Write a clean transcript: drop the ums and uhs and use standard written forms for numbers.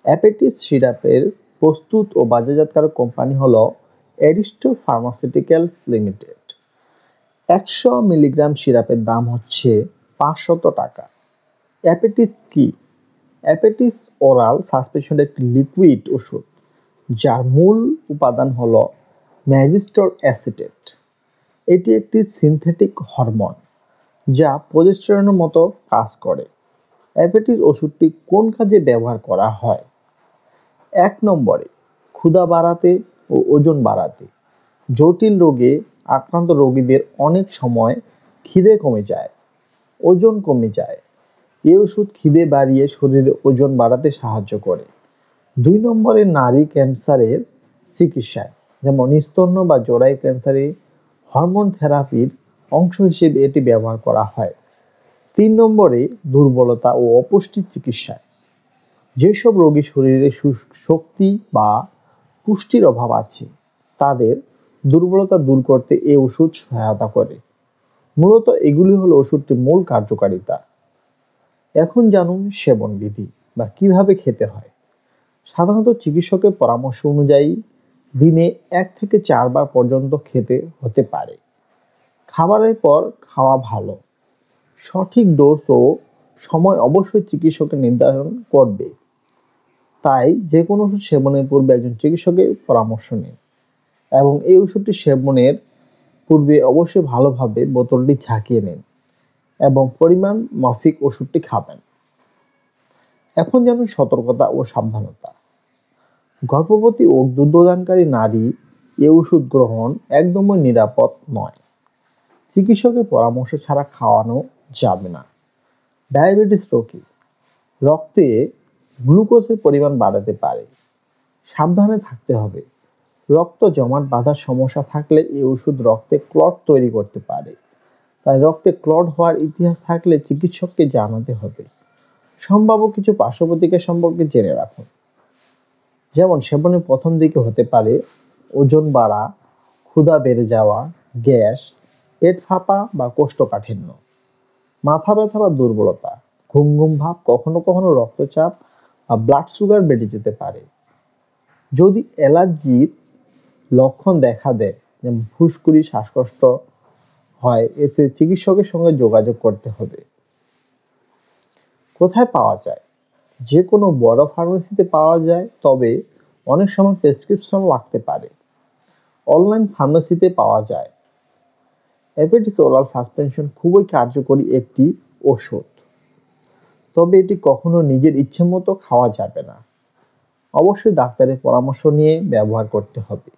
অ্যাপেটিস সিরাপের প্রস্তুত ও বাজারজাতকারক কোম্পানি হলো Aristo pharmaceuticals limited. ১০০ milligram সিরাপের দাম হচ্ছে ৫০০ টাকা। অ্যাপেটিস কি? অ্যাপেটিস ওরাল সাসপেনশন একটি লিকুইড ওষুধ যার মূল উপাদান হলো ম্যাজিস্টর অ্যাসিটেট। এটি একটি সিনথেটিক হরমোন যা প্রজেস্টেরনের মতো কাজ করে। অ্যাপেটিস ওষুধটি কোন কাজে ব্যবহার করা হয়? ১ নম্বরে ক্ষুধা বাড়াতে ও ওজন বাড়াতে। জটিল রোগে আক্রান্ত রোগীদের অনেক সময় খিদে কমে যায়, ওজন কমে যায়। এই ওষুধ খিদে বাড়িয়ে শরীরে ওজন বাড়াতে সাহায্য করে। ২ নম্বরে নারী ক্যান্সারের চিকিৎসায়, যেমন স্তন্য বা জরায়ু ক্যান্সারে হরমোন থেরাপির অংশ হিসেবে এটি ব্যবহার করা হয়। ৩ নম্বরে দুর্বলতা ও অপুষ্টির চিকিৎসায়, যেসব রোগী শরীরে শক্তি বা পুষ্টির অভাব আছে তাদের দুর্বলতা দূর করতে এই ওষুধ সহায়তা করে। মূলত এগুলি হলো ওষুধটির মূল কার্যকারিতা। এখন জানুন সেবন বিধি বা কিভাবে খেতে হয়। সাধারণত চিকিৎসকের পরামর্শ অনুযায়ী দিনে ১ থেকে ৪ বার পর্যন্ত খেতে হতে পারে। খাবারের পর খাওয়া ভালো। সঠিক ডোজ ও সময় অবশ্যই চিকিৎসকের নির্ধারণ করবে। তাই যে কোনো ওষুধ সেবনের পূর্বে একজন চিকিৎসকের পরামর্শ নিন এবং এই ওষুধটি সেবনের পূর্বে অবশ্যই ভালোভাবে বোতলটি ঝাঁকিয়ে নিন এবং পরিমাণ মাফিক ওষুধটি খাবেন। এখন জানুন সতর্কতা ও সাবধানতা। গর্ভবতী ও দুগ্ধদানকারী নারী এ ওষুধ গ্রহণ একদমই নিরাপদ নয়। চিকিৎসকের পরামর্শ ছাড়া খাওয়ানো যাবে না। ডায়াবেটিস রোগী, রক্তে গ্লুকোজের পরিমাণ বাড়াতে পারে, সাবধানে থাকতে হবে। রক্ত জমাট বাঁধার সমস্যা থাকলে এই ওষুধ রক্তে ক্লট তৈরি করতে পারে, তাই রক্তে ক্লট হওয়ার ইতিহাস থাকলে চিকিৎসককে জানাতে হবে। সম্ভাব্য কিছু পার্শ্ব প্রতিক্রিয়া সম্পর্কে জেনে রাখুন, যেমন সেবনের প্রথম দিকে হতে পারে ওজন বাড়া, ক্ষুধা বেড়ে যাওয়া, গ্যাস, পেট ফাঁপা বা কোষ্ঠকাঠিন্য, মাথা ব্যথা বা দুর্বলতা, ঘুম ঘুম ভাব, কখনো কখনো রক্তচাপ বা ব্লাড সুগার বেড়ে যেতে পারে। যদি অ্যালার্জির লক্ষণ দেখা দেয়, যেমন ফুসকুড়ি, শ্বাসকষ্ট হয়, এতে চিকিৎসকের সঙ্গে যোগাযোগ করতে হবে। কোথায় পাওয়া যায়? যে কোনো বড় ফার্মেসিতে পাওয়া যায়, তবে অনেক সময় প্রেসক্রিপশন লাগতে পারে। অনলাইন ফার্মেসিতে পাওয়া যায়। অ্যাপেটিস ওরাল সাসপেনশন খুবই কার্যকরী একটি ওষুধ, তবে এটি কখনো নিজের ইচ্ছে মতো খাওয়া যাবে না। অবশ্যই ডাক্তারের পরামর্শ নিয়ে ব্যবহার করতে হবে।